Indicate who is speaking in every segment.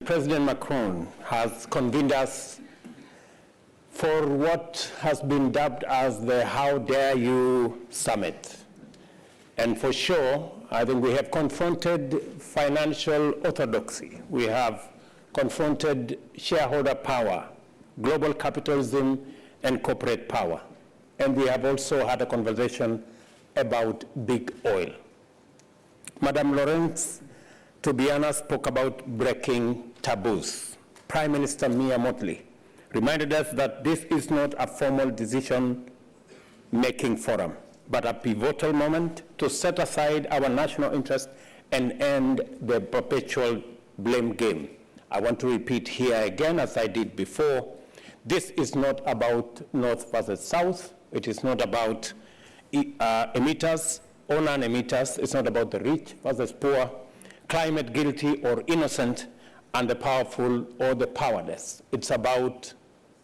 Speaker 1: President Macron has convened us for what has been dubbed as the How Dare You Summit. And for sure, I think we have confronted financial orthodoxy. We have confronted shareholder power, global capitalism, and corporate power. And we have also had a conversation about big oil. Madame Lawrence, Tobiana spoke about breaking taboos. Prime Minister Mia Mottley reminded us that this is not a formal decision-making forum, but a pivotal moment to set aside our national interest and end the perpetual blame game. I want to repeat here again, as I did before, this is not about North versus South. It is not about emitters or non-emitters. It's not about the rich versus poor, climate guilty or innocent, and the powerful or the powerless. It's about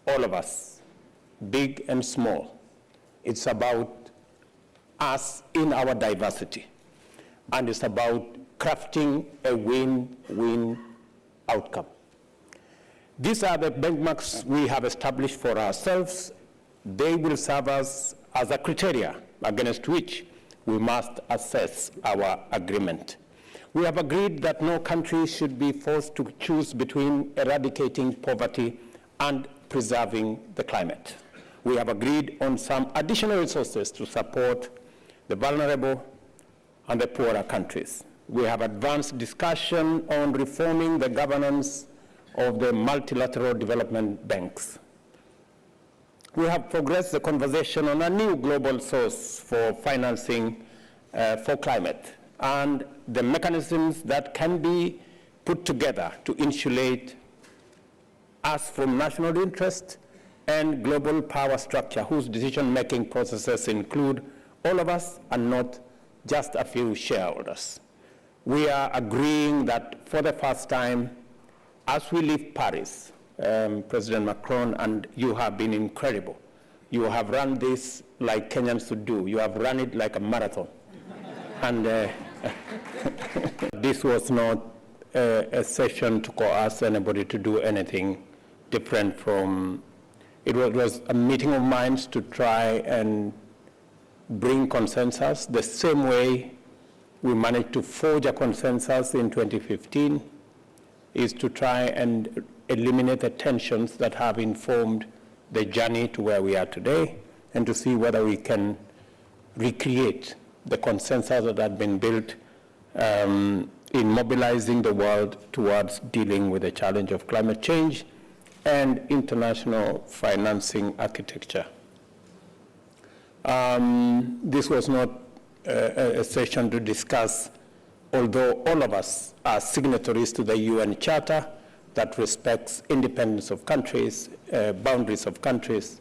Speaker 1: all of us, big and small. It's about us in our diversity. And it's about crafting a win-win outcome. These are the benchmarks we have established for ourselves. They will serve us as a criteria against which we must assess our agreement. We have agreed that no country should be forced to choose between eradicating poverty and preserving the climate. We have agreed on some additional resources to support the vulnerable and the poorer countries. We have advanced discussion on reforming the governance of the multilateral development banks. We have progressed the conversation on a new global source for financing for climate and the mechanisms that can be put together to insulate us from national interest and global power structure whose decision-making processes include all of us and not just a few shareholders. We are agreeing that for the first time, as we leave Paris, President Macron, and you have been incredible. You have run this like Kenyans should do. You have run it like a marathon. And this was not a session to coerce anybody to do anything different from, it was a meeting of minds to try and bring consensus the same way we managed to forge a consensus in 2015 is to try and eliminate the tensions that have informed the journey to where we are today and to see whether we can recreate the consensus that had been built in mobilizing the world towards dealing with the challenge of climate change and international financing architecture. This was not a session to discuss, although all of us are signatories to the UN Charter that respects independence of countries, boundaries of countries.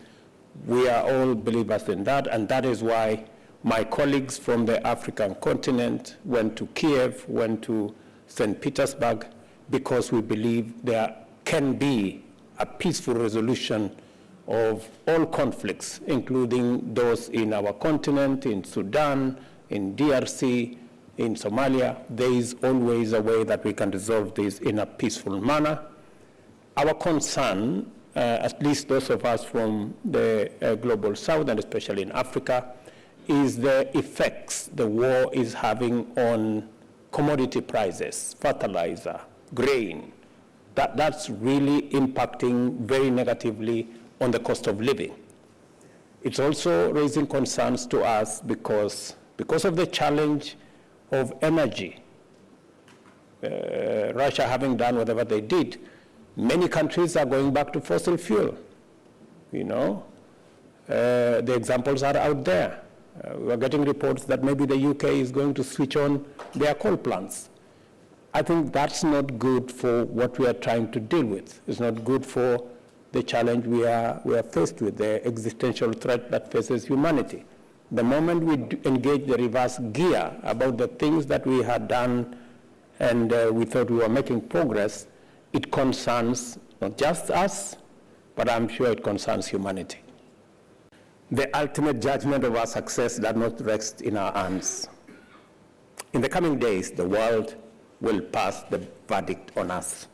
Speaker 1: We are all believers in that, and that is why my colleagues from the African continent went to Kiev, went to St. Petersburg, because we believe there can be a peaceful resolution of all conflicts, including those in our continent, in Sudan, in DRC, in Somalia. There is always a way that we can resolve this in a peaceful manner. Our concern, at least those of us from the global south, and especially in Africa, is the effects the war is having on commodity prices, fertilizer, grain. That's really impacting very negatively on the cost of living. It's also raising concerns to us because of the challenge of energy. Russia having done whatever they did, many countries are going back to fossil fuel. You know, the examples are out there. We're getting reports that maybe the UK is going to switch on their coal plants. I think that's not good for what we are trying to deal with. It's not good for the challenge we are faced with, the existential threat that faces humanity. The moment we engage the reverse gear about the things that we had done and we thought we were making progress, it concerns not just us, but I'm sure it concerns humanity. The ultimate judgment of our success does not rest in our hands. In the coming days, the world will pass the verdict on us.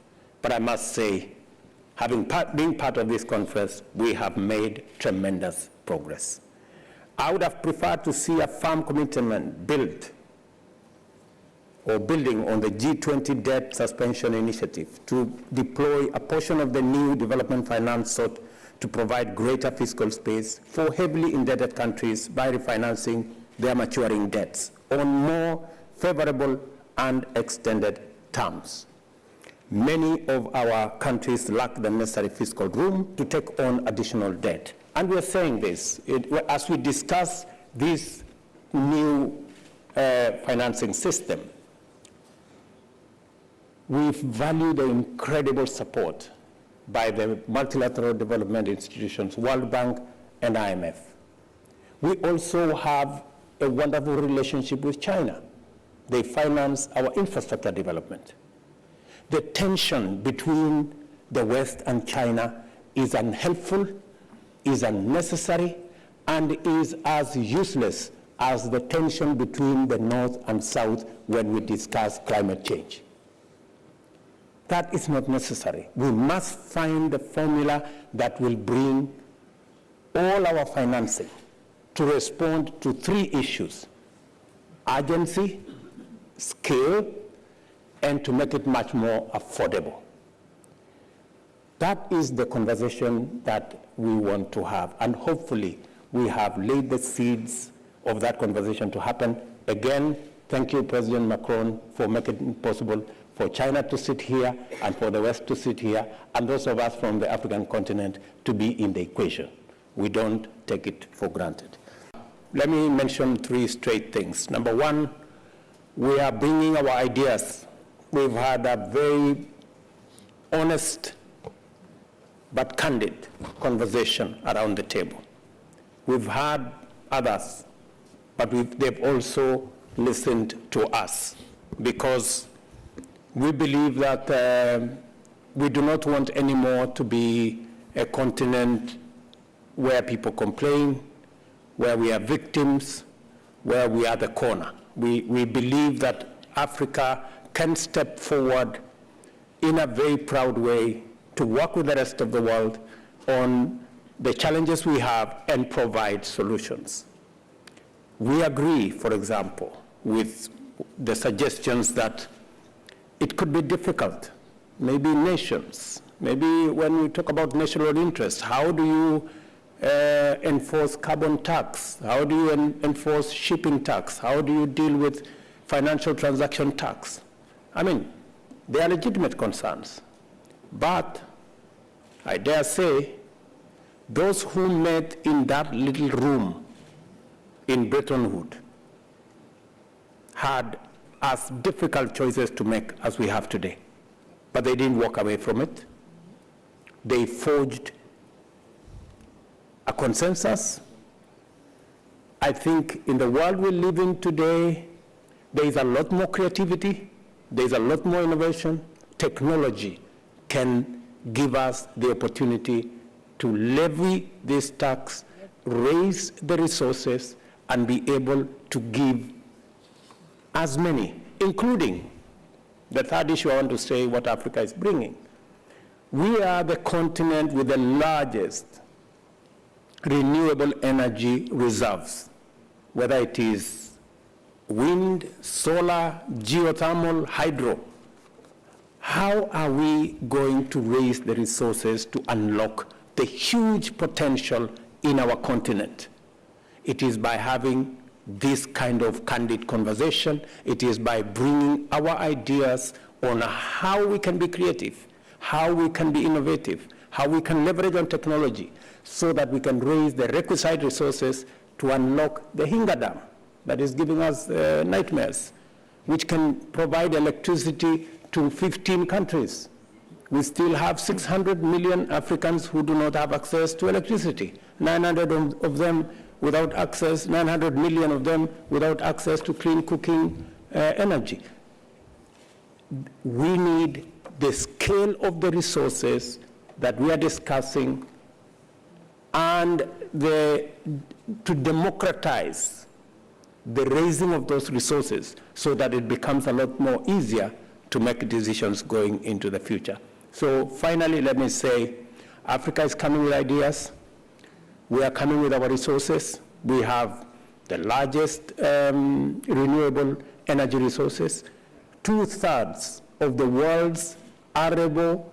Speaker 1: But I must say, being part of this conference, we have made tremendous progress. I would have preferred to see a firm commitment building on the G20 debt suspension initiative to deploy a portion of the new development finance sought to provide greater fiscal space for heavily indebted countries by refinancing their maturing debts on more favorable and extended terms. Many of our countries lack the necessary fiscal room to take on additional debt. And we're saying this, as we discuss this new financing system, we value the incredible support by the multilateral development institutions, World Bank and IMF. We also have a wonderful relationship with China. They finance our infrastructure development. The tension between the West and China is unhelpful, is unnecessary, and is as useless as the tension between the North and South when we discuss climate change. That is not necessary. We must find the formula that will bring all our financing to respond to three issues: urgency, scale, and to make it much more affordable. That is the conversation that we want to have, and hopefully we have laid the seeds of that conversation to happen. Again, thank you, President Macron, for making it possible for China to sit here and for the West to sit here, and those of us from the African continent to be in the equation. We don't take it for granted. Let me mention three straight things. Number one, we are bringing our ideas. We've had a very honest but candid conversation around the table. We've had others, but they've also listened to us, because we believe that we do not want anymore to be a continent where people complain, where we are victims, where we are the corner. We believe that Africa can step forward in a very proud way to work with the rest of the world on the challenges we have and provide solutions. We agree, for example, with the suggestions that it could be difficult, maybe nations, maybe when we talk about national interest, how do you enforce carbon tax? How do you enforce shipping tax? How do you deal with financial transaction tax? I mean, they are legitimate concerns. But I dare say, those who met in that little room in Bretton Woods had as difficult choices to make as we have today. But they didn't walk away from it. They forged a consensus. I think in the world we live in today, there is a lot more creativity, there is a lot more innovation. Technology can give us the opportunity to levy this tax, raise the resources, and be able to give as many, including the third issue I want to say, what Africa is bringing. We are the continent with the largest renewable energy reserves, whether it is wind, solar, geothermal, hydro. How are we going to raise the resources to unlock the huge potential in our continent? It is by having this kind of candid conversation. It is by bringing our ideas on how we can be creative, how we can be innovative, how we can leverage on technology so that we can raise the requisite resources to unlock the Hinga Dam that is giving us nightmares, which can provide electricity to 15 countries. We still have 600 million Africans who do not have access to electricity, 900 of them without access, 900 million of them without access to clean cooking energy. We need the scale of the resources that we are discussing and to democratize the raising of those resources so that it becomes a lot more easier to make decisions going into the future. So finally, let me say, Africa is coming with ideas. We are coming with our resources. We have the largest renewable energy resources. 2/3 of the world's arable,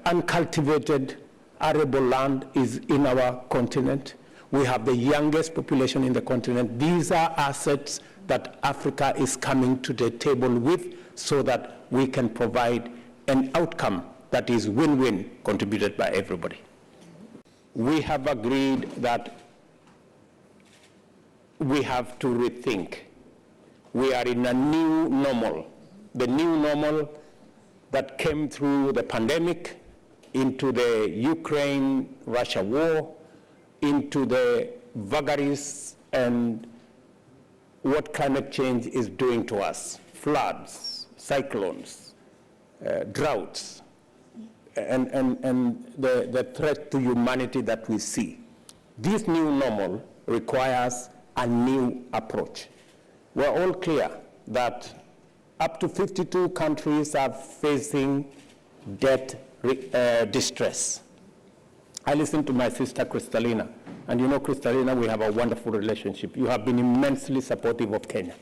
Speaker 1: uncultivated arable land is in our continent. We have the youngest population in the continent. These are assets that Africa is coming to the table with so that we can provide an outcome that is win-win, contributed by everybody. We have agreed that we have to rethink. We are in a new normal. The new normal that came through the pandemic, into the Ukraine-Russia war, into the vagaries and what climate change is doing to us. Floods, cyclones, droughts, and the threat to humanity that we see. This new normal requires a new approach. We're all clear that up to 52 countries are facing debt distress. I listened to my sister Kristalina, and you know, Kristalina, we have a wonderful relationship. You have been immensely supportive of Kenya.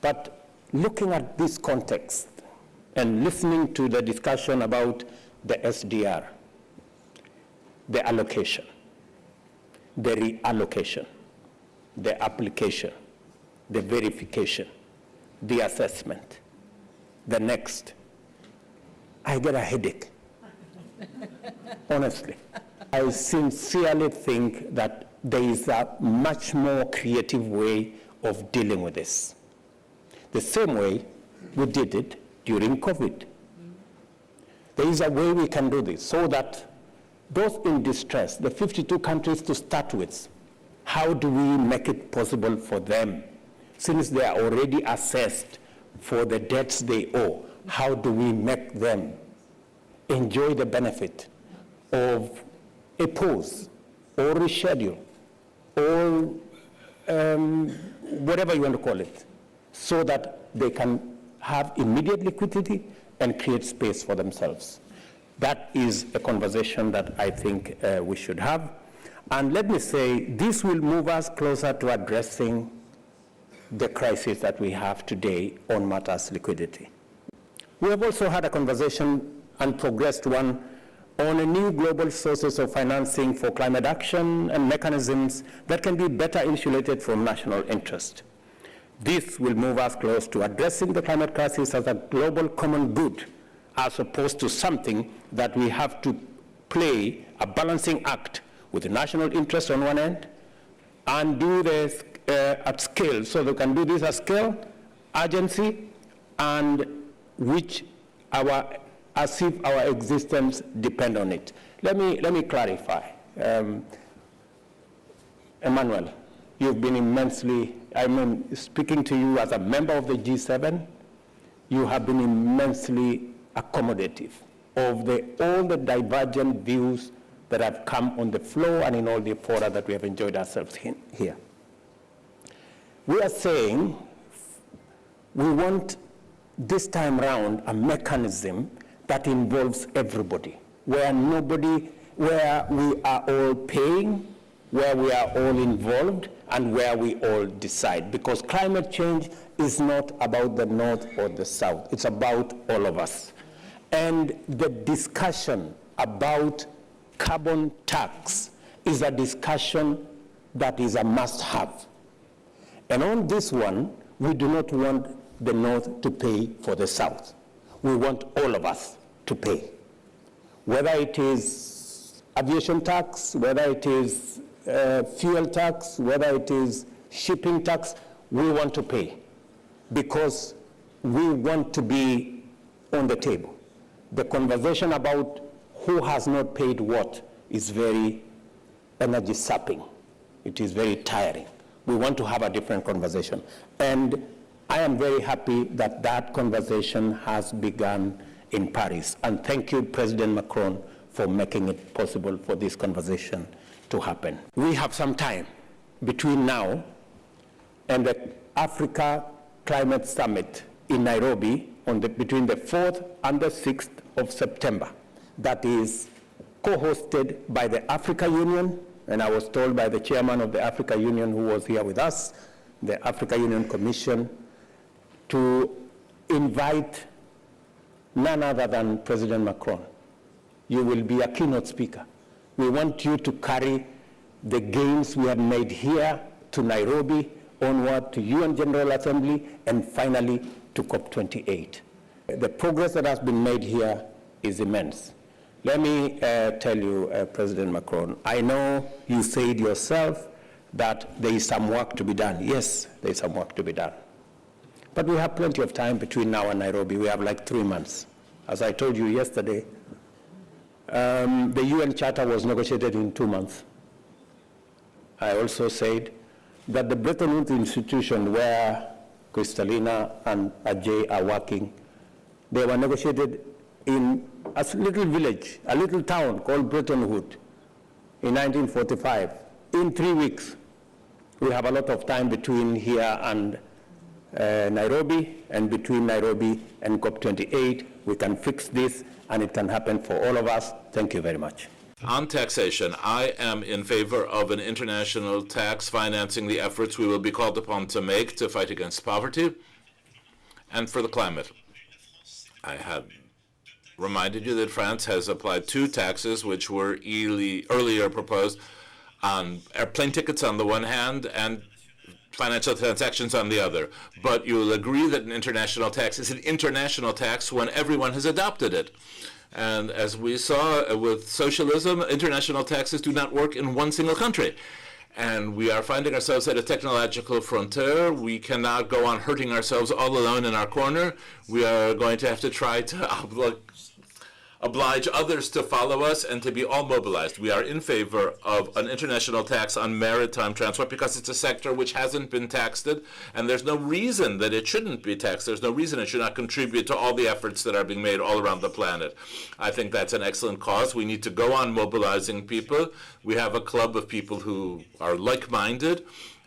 Speaker 1: But looking at this context and listening to the discussion about the SDR, the allocation, the reallocation, the application, the verification, the assessment, the next, I get a headache. Honestly, I sincerely think that there is a much more creative way of dealing with this. The same way we did it during COVID. There is a way we can do this so that those in distress, the 52 countries to start with, how do we make it possible for them? Since they are already assessed for the debts they owe, how do we make them enjoy the benefit of a pause or reschedule or whatever you want to call it, so that they can have immediate liquidity and create space for themselves? That is a conversation that I think we should have. And let me say, this will move us closer to addressing the crisis that we have today on matters liquidity. We have also had a conversation and progressed one on a new global sources of financing for climate action and mechanisms that can be better insulated from national interest. This will move us close to addressing the climate crisis as a global common good, as opposed to something that we have to play a balancing act with the national interest on one end and do this at scale. So they can do this at scale, urgency, and which as if our existence depend on it. Let me clarify. Emmanuel, you've been immensely, speaking to you as a member of the G7, you have been immensely accommodative of all the divergent views that have come on the floor and in all the fora that we have enjoyed ourselves here. We are saying we want this time round a mechanism that involves everybody, where we are all paying, where we are all involved, and where we all decide. Because climate change is not about the North or the South, it's about all of us. And the discussion about carbon tax is a discussion that is a must-have. And on this one, we do not want the North to pay for the South. We want all of us to pay. Whether it is aviation tax, whether it is fuel tax, whether it is shipping tax, we want to pay because we want to be on the table. The conversation about who has not paid what is very energy sapping. It is very tiring. We want to have a different conversation. And I am very happy that that conversation has begun in Paris. And thank you, President Macron, for making it possible for this conversation to happen. We have some time between now and the Africa Climate Summit in Nairobi between the 4th and the 6th of September. That is co-hosted by the Africa Union, and I was told by the chairman of the Africa Union who was here with us, the Africa Union Commission, to invite none other than President Macron. You will be a keynote speaker. We want you to carry the gains we have made here to Nairobi, onward to UN General Assembly, and finally to COP28. The progress that has been made here is immense. Let me tell you, President Macron, I know you said yourself that there is some work to be done. Yes, there is some work to be done. But we have plenty of time between now and Nairobi. We have like 3 months. As I told you yesterday, the UN Charter was negotiated in 2 months. I also said that the Bretton Woods institution where Kristalina and Ajay are working, they were negotiated in a little village, a little town called Bretton Woods in 1945, in 3 weeks. We have a lot of time between here and Nairobi, and between Nairobi and COP28, we can fix this, and it can happen for all of us. Thank you very much.
Speaker 2: On taxation, I am in favor of an international tax financing the efforts we will be called upon to make to fight against poverty and for the climate. I had reminded you that France has applied 2 taxes which were earlier proposed on airplane tickets on the one hand and financial transactions on the other. But you will agree that an international tax is an international tax when everyone has adopted it. And as we saw with socialism, international taxes do not work in one single country. And we are finding ourselves at a technological frontier. We cannot go on hurting ourselves all alone in our corner. We are going to have to try to oblige others to follow us and to be all mobilized. We are in favor of an international tax on maritime transport because it's a sector which hasn't been taxed, and there's no reason that it shouldn't be taxed. There's no reason it should not contribute to all the efforts that are being made all around the planet. I think that's an excellent cause. We need to go on mobilizing people. We have a club of people who are like-minded,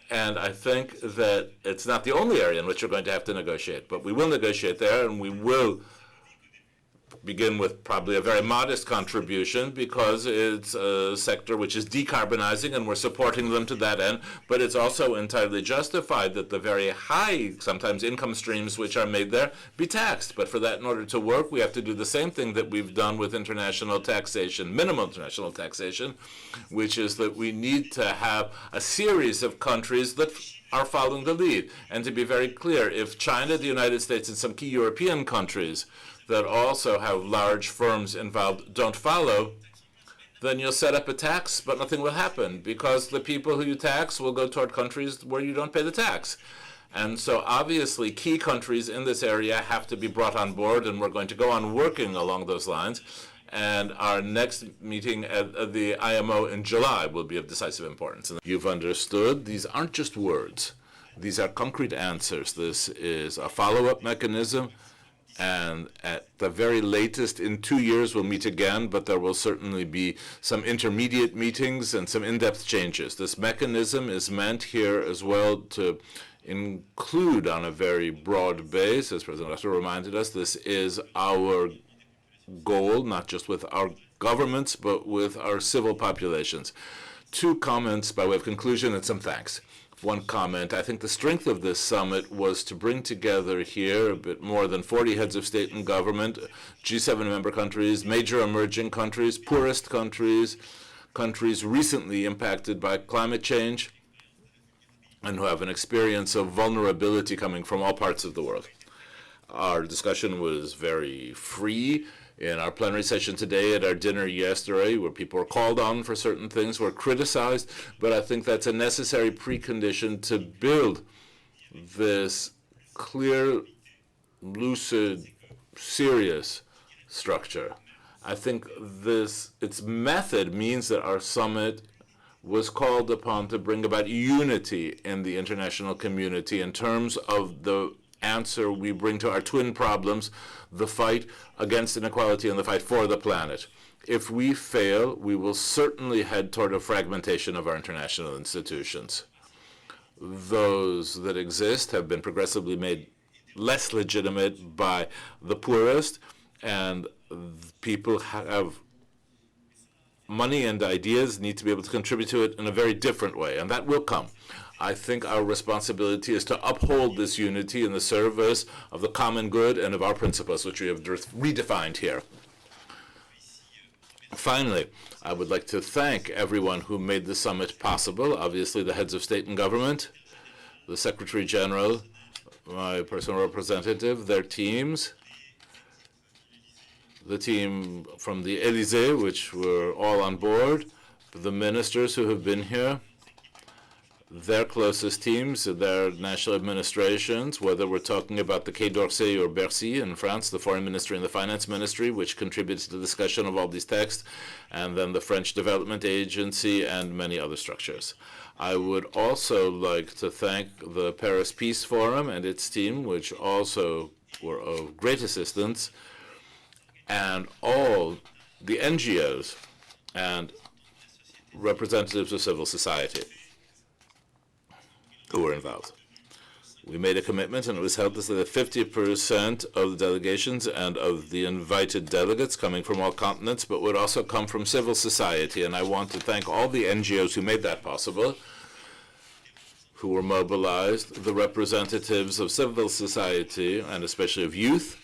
Speaker 2: and I think that it's not the only area in which we're going to have to negotiate, but we will negotiate there, and we will begin with probably a very modest contribution because it's a sector which is decarbonizing and we're supporting them to that end, but it's also entirely justified that the very high, sometimes income streams which are made there be taxed. But for that, in order to work, we have to do the same thing that we've done with international taxation, minimum international taxation, which is that we need to have a series of countries that are following the lead. And to be very clear, if China, the United States, and some key European countries that also have large firms involved don't follow, then you'll set up a tax, but nothing will happen because the people who you tax will go toward countries where you don't pay the tax. And so obviously key countries in this area have to be brought on board, and we're going to go on working along those lines. And our next meeting at the IMO in July will be of decisive importance. And you've understood, these aren't just words. These are concrete answers. This is a follow-up mechanism. And at the very latest, in 2 years, we'll meet again, but there will certainly be some intermediate meetings and some in-depth changes. This mechanism is meant here as well to include on a very broad base, as President Ruto reminded us, this is our goal, not just with our governments, but with our civil populations. 2 comments by way of conclusion and some thanks. One comment, I think the strength of this summit was to bring together here a bit more than 40 heads of state and government, G7 member countries, major emerging countries, poorest countries, countries recently impacted by climate change, and who have an experience of vulnerability coming from all parts of the world. Our discussion was very free. In our plenary session today, at our dinner yesterday, where people were called on for certain things, were criticized, but I think that's a necessary precondition to build this clear, lucid, serious structure. I think its method means that our summit was called upon to bring about unity in the international community in terms of the answer we bring to our twin problems, the fight against inequality and the fight for the planet. If we fail, we will certainly head toward a fragmentation of our international institutions. Those that exist have been progressively made less legitimate by the poorest, and people have money and ideas need to be able to contribute to it in a very different way, and that will come. I think our responsibility is to uphold this unity in the service of the common good and of our principles, which we have redefined here. Finally, I would like to thank everyone who made the summit possible, obviously the heads of state and government, the Secretary General, my personal representative, their teams, the team from the Élysée, which were all on board, the ministers who have been here, their closest teams, their national administrations, whether we're talking about the Quai d'Orsay or Bercy in France, the Foreign Ministry and the Finance Ministry, which contributes to the discussion of all these texts, and then the French Development Agency and many other structures. I would also like to thank the Paris Peace Forum and its team, which also were of great assistance, and all the NGOs and representatives of civil society who were involved. We made a commitment, and it was held to say that 50% of the delegations and of the invited delegates coming from all continents, but would also come from civil society. And I want to thank all the NGOs who made that possible, who were mobilized, the representatives of civil society, and especially of youth.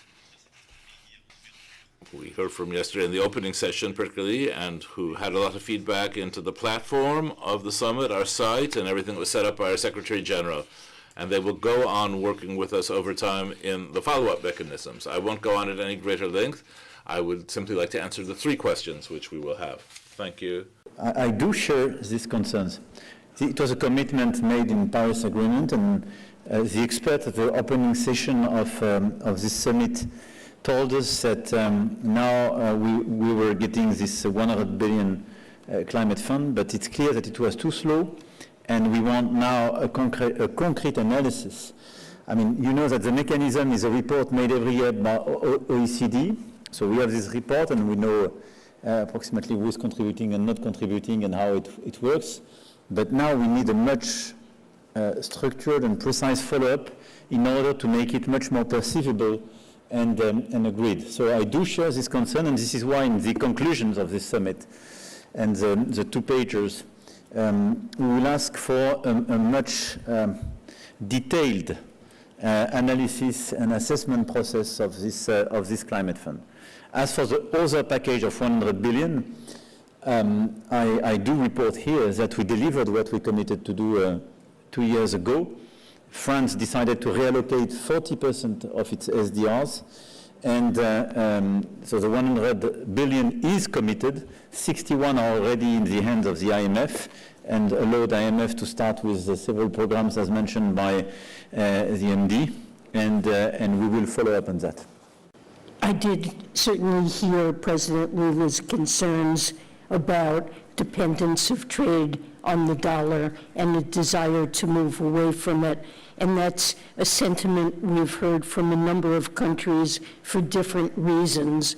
Speaker 2: We heard from yesterday in the opening session particularly, and who had a lot of feedback into the platform of the summit, our site, and everything that was set up by our Secretary General. And they will go on working with us over time in the follow-up mechanisms. I won't go on at any greater length. I would simply like to answer the 3 questions which we will have. Thank you.
Speaker 3: I do share these concerns. It was a commitment made in Paris Agreement, and the expert at the opening session of this summit told us that now we were getting this 100 billion climate fund, but it's clear that it was too slow, and we want now a concrete analysis. I mean, you know that the mechanism is a report made every year by OECD, so we have this report and we know approximately who is contributing and not contributing and how it works, but now we need a much structured and precise follow-up in order to make it much more perceivable and agreed. So I do share this concern, and this is why in the conclusions of this summit and the 2-pagers, we will ask for a much detailed analysis and assessment process of this climate fund. As for the other package of 100 billion, I do report here that we delivered what we committed to do 2 years ago. France decided to reallocate 40% of its SDRs, and so the 100 billion is committed. 61 are already in the hands of the IMF, and allowed IMF to start with several programs as mentioned by the MD, and we will follow up on that.
Speaker 4: I did certainly hear President Lula's concerns about dependence of trade on the dollar and a desire to move away from it. And that's a sentiment we've heard from a number of countries for different reasons.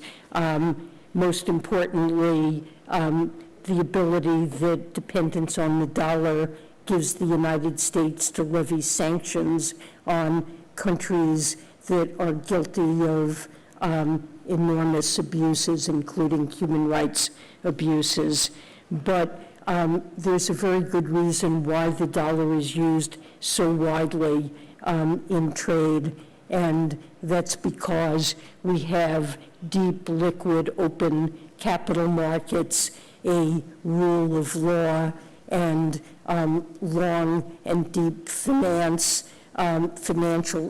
Speaker 4: Most importantly, the ability that dependence on the dollar gives the United States to levy sanctions on countries that are guilty of enormous abuses, including human rights abuses. But there's a very good reason why the dollar is used so widely in trade, and that's because we have deep, liquid, open capital markets, a rule of law, and long and deep financial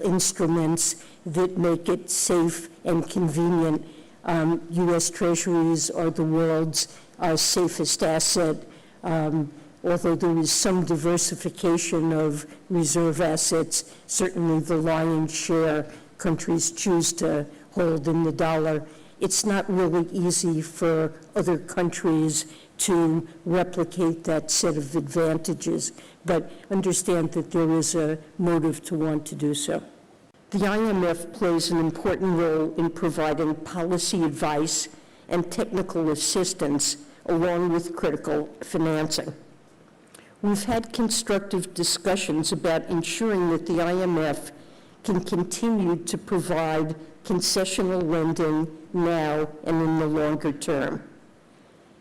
Speaker 4: instruments that make it safe and convenient. U.S. Treasuries are the world's safest asset, although there is some diversification of reserve assets. Certainly the lion's share countries choose to hold in the dollar. It's not really easy for other countries to replicate that set of advantages, but understand that there is a motive to want to do so. The IMF plays an important role in providing policy advice and technical assistance along with critical financing. We've had constructive discussions about ensuring that the IMF can continue to provide concessional lending now and in the longer term.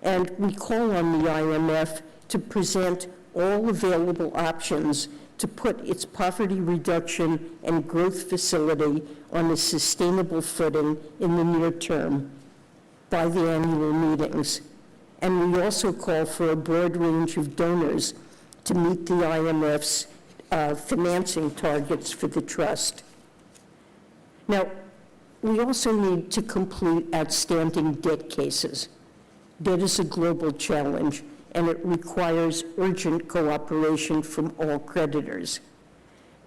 Speaker 4: And we call on the IMF to present all available options to put its poverty reduction and growth facility on a sustainable footing in the near term by the annual meetings. And we also call for a broad range of donors to meet the IMF's financing targets for the trust. Now, we also need to complete outstanding debt cases. Debt is a global challenge, and it requires urgent cooperation from all creditors.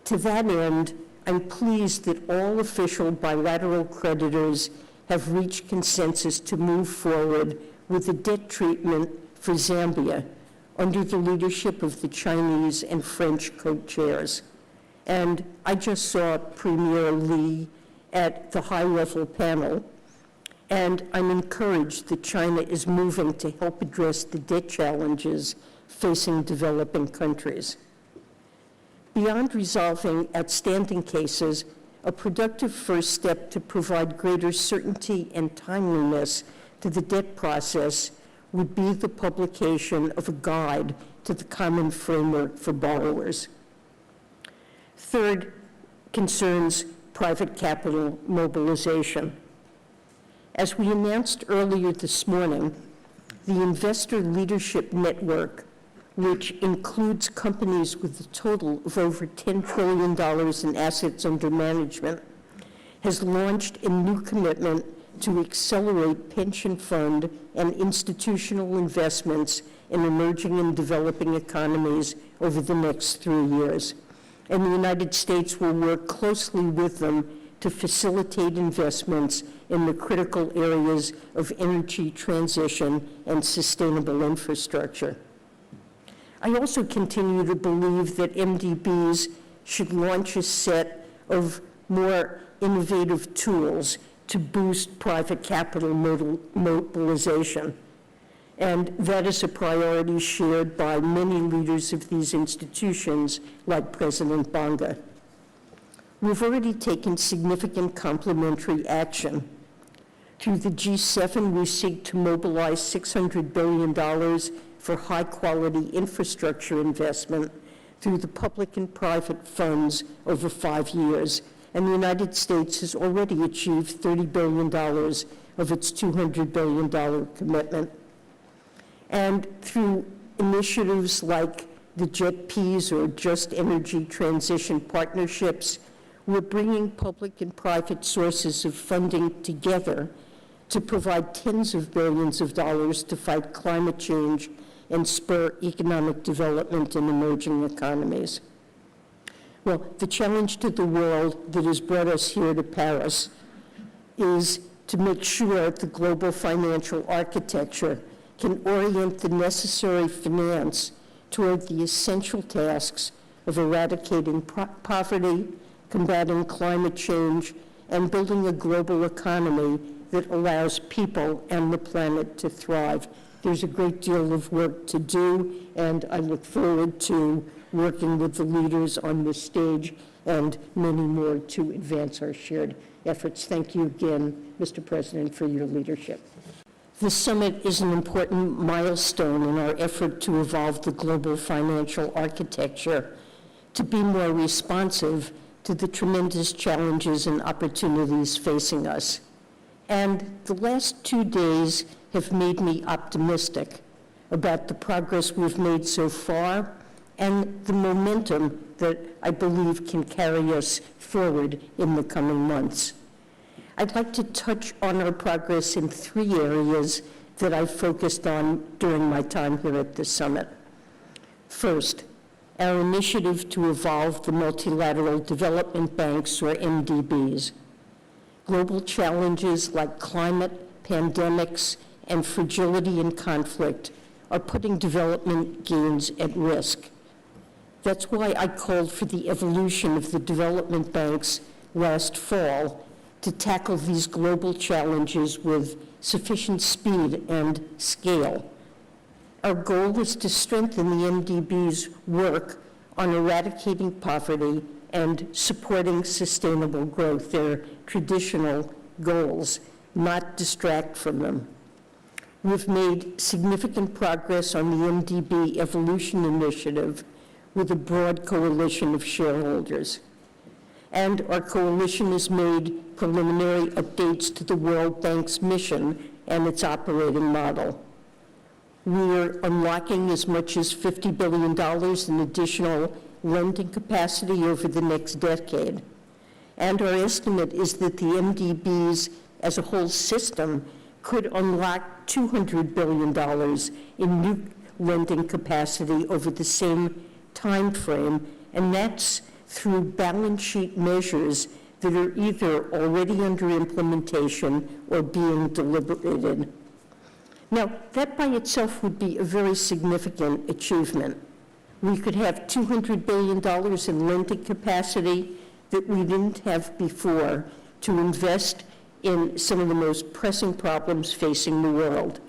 Speaker 4: To that end, I'm pleased that all official bilateral creditors have reached consensus to move forward with the debt treatment for Zambia under the leadership of the Chinese and French co-chairs. And I just saw Premier Li at the high-level panel, and I'm encouraged that China is moving to help address the debt challenges facing developing countries. Beyond resolving outstanding cases, a productive first step to provide greater certainty and timeliness to the debt process would be the publication of a guide to the common framework for borrowers. Third concerns private capital mobilization. As we announced earlier this morning, the Investor Leadership Network, which includes companies with a total of over $10 trillion in assets under management, has launched a new commitment to accelerate pension fund and institutional investments in emerging and developing economies over the next 3 years. And the United States will work closely with them to facilitate investments in the critical areas of energy transition and sustainable infrastructure. I also continue to believe that MDBs should launch a set of more innovative tools to boost private capital mobilization. And that is a priority shared by many leaders of these institutions, like President Bonga. We've already taken significant complementary action. Through the G7, we seek to mobilize $600 billion for high-quality infrastructure investment through the public and private funds over 5 years. And the United States has already achieved $30 billion of its $200 billion commitment. And through initiatives like the JETPs, or Just Energy Transition Partnerships, we're bringing public and private sources of funding together to provide tens of billions of dollars to fight climate change and spur economic development in emerging economies. Well, the challenge to the world that has brought us here to Paris is to make sure the global financial architecture can orient the necessary finance toward the essential tasks of eradicating poverty, combating climate change, and building a global economy that allows people and the planet to thrive. There's a great deal of work to do, and I look forward to working with the leaders on this stage and many more to advance our shared efforts. Thank you again, Mr. President, for your leadership. The summit is an important milestone in our effort to evolve the global financial architecture to be more responsive to the tremendous challenges and opportunities facing us. And the last 2 days have made me optimistic about the progress we've made so far and the momentum that I believe can carry us forward in the coming months. I'd like to touch on our progress in 3 areas that I've focused on during my time here at the summit. First, our initiative to evolve the multilateral development banks, or MDBs. Global challenges like climate, pandemics, and fragility and conflict are putting development gains at risk. That's why I called for the evolution of the development banks last fall to tackle these global challenges with sufficient speed and scale. Our goal is to strengthen the MDB's work on eradicating poverty and supporting sustainable growth, their traditional goals, not distract from them. We've made significant progress on the MDB Evolution Initiative with a broad coalition of shareholders. And our coalition has made preliminary updates to the World Bank's mission and its operating model. We're unlocking as much as $50 billion in additional lending capacity over the next decade. And our estimate is that the MDBs as a whole system could unlock $200 billion in new lending capacity over the same time frame, and that's through balance sheet measures that are either already under implementation or being deliberated. Now, that by itself would be a very significant achievement. We could have $200 billion in lending capacity that we didn't have before to invest in some of the most pressing problems facing the world: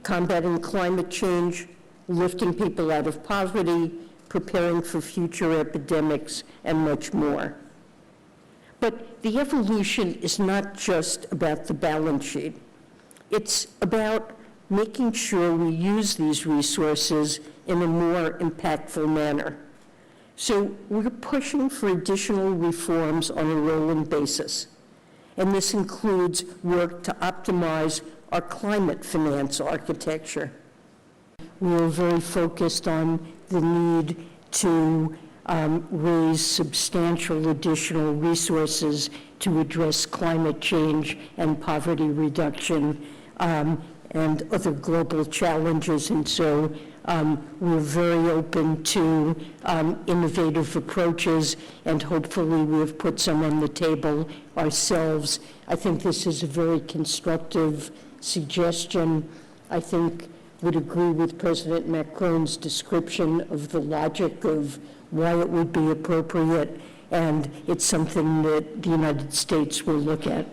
Speaker 4: combating climate change, lifting people out of poverty, preparing for future epidemics, and much more. But the evolution is not just about the balance sheet. It's about making sure we use these resources in a more impactful manner. So we're pushing for additional reforms on a rolling basis. And this includes work to optimize our climate finance architecture. We are very focused on the need to raise substantial additional resources to address climate change and poverty reduction and other global challenges. And so we're very open to innovative approaches, and hopefully we have put some on the table ourselves. I think this is a very constructive suggestion. I think would agree with President Macron's description of the logic of why it would be appropriate, and it's something that the United States will look at.